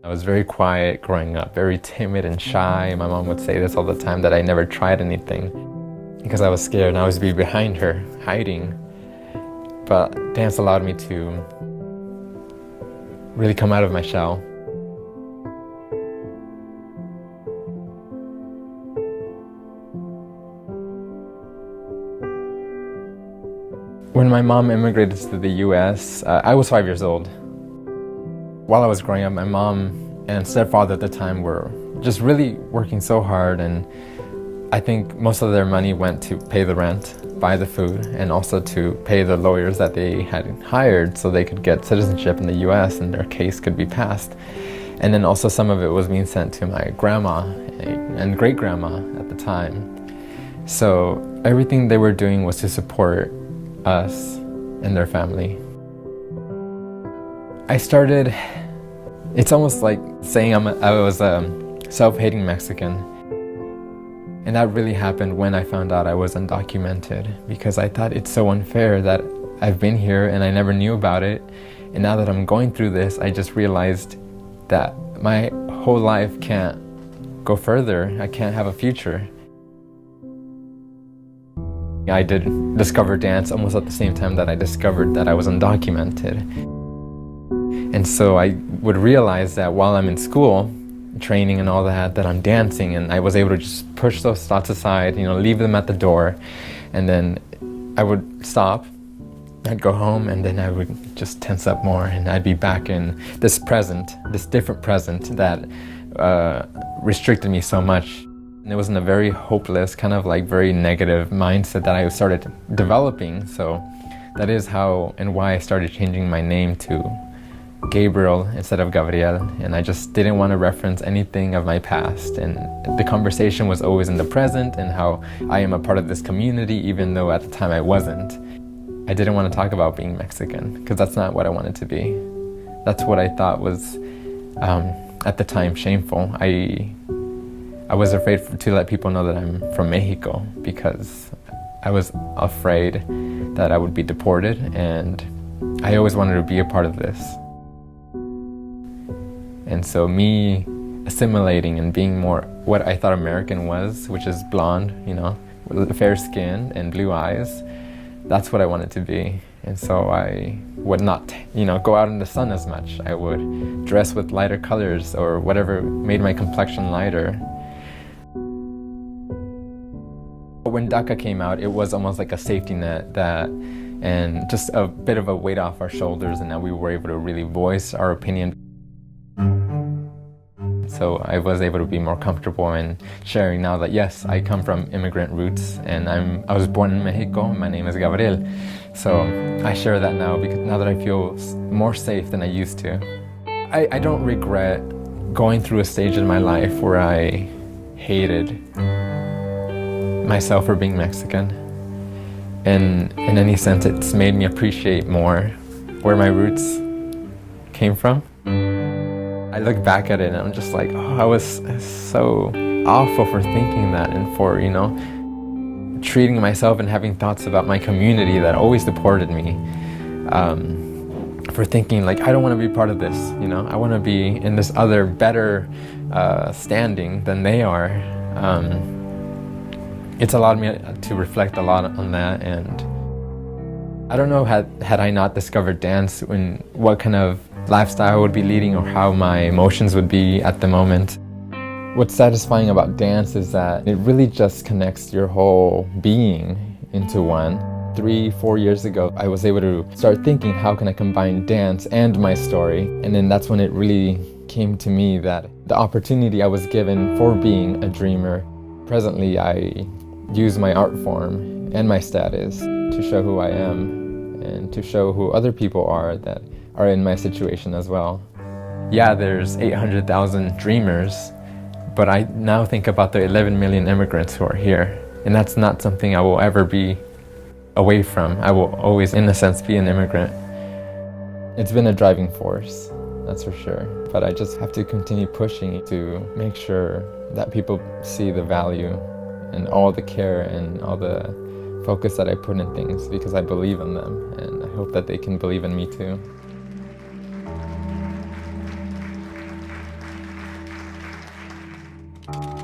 I was very quiet growing up, very timid and shy. My mom would say this all the time, that I never tried anything because I was scared and I was be behind her, hiding. But dance allowed me to really come out of my shell. When my mom immigrated to the US, I was 5 years old. While I was growing up, my mom and stepfather at the time were just really working so hard, and I think most of their money went to pay the rent, buy the food, and also to pay the lawyers that they had hired so they could get citizenship in the US and their case could be passed. And then also some of it was being sent to my grandma and great-grandma at the time. So everything they were doing was to support us and their family. It's almost like saying I was a self-hating Mexican. And that really happened when I found out I was undocumented, because I thought it's so unfair that I've been here and I never knew about it. And now that I'm going through this, I just realized that my whole life can't go further. I can't have a future. I did discover dance almost at the same time that I discovered that I was undocumented. And so I would realize that while I'm in school, training and all that I'm dancing, and I was able to just push those thoughts aside, leave them at the door, and then I would stop, I'd go home, and then I would just tense up more, and I'd be back in this present, this different present that restricted me so much. And it was in a very hopeless, kind of like very negative mindset that I started developing. So that is how and why I started changing my name to Gabriel instead of Gabriel. And I just didn't want to reference anything of my past. And the conversation was always in the present and how I am a part of this community, even though at the time I wasn't. I didn't want to talk about being Mexican because that's not what I wanted to be. That's what I thought was, at the time, shameful. I was afraid to let people know that I'm from Mexico because I was afraid that I would be deported, and I always wanted to be a part of this. And so me assimilating and being more what I thought American was, which is blonde, with fair skin and blue eyes, that's what I wanted to be. And so I would not, go out in the sun as much. I would dress with lighter colors or whatever made my complexion lighter. When DACA came out, it was almost like a safety net and just a bit of a weight off our shoulders, and now we were able to really voice our opinion. So I was able to be more comfortable in sharing now that yes, I come from immigrant roots and I was born in Mexico. My name is Gabriel. So I share that now because now that I feel more safe than I used to. I don't regret going through a stage in my life where I hated myself for being Mexican. And in any sense, it's made me appreciate more where my roots came from. I look back at it and I'm just like, oh, I was so awful for thinking that and for, treating myself and having thoughts about my community that always deported me. For thinking like, I don't want to be part of this, I want to be in this other better standing than they are. It's allowed me to reflect a lot on that, and I don't know had I not discovered dance what kind of lifestyle I would be leading or how my emotions would be at the moment. What's satisfying about dance is that it really just connects your whole being into one. 3-4 years ago, I was able to start thinking, how can I combine dance and my story? And then that's when it really came to me that the opportunity I was given for being a dreamer. Presently, I use my art form and my status to show who I am and to show who other people are that are in my situation as well. Yeah, there's 800,000 dreamers, but I now think about the 11 million immigrants who are here, and that's not something I will ever be away from. I will always, in a sense, be an immigrant. It's been a driving force, that's for sure, but I just have to continue pushing to make sure that people see the value and all the care and all the focus that I put in things, because I believe in them, and I hope that they can believe in me too. you.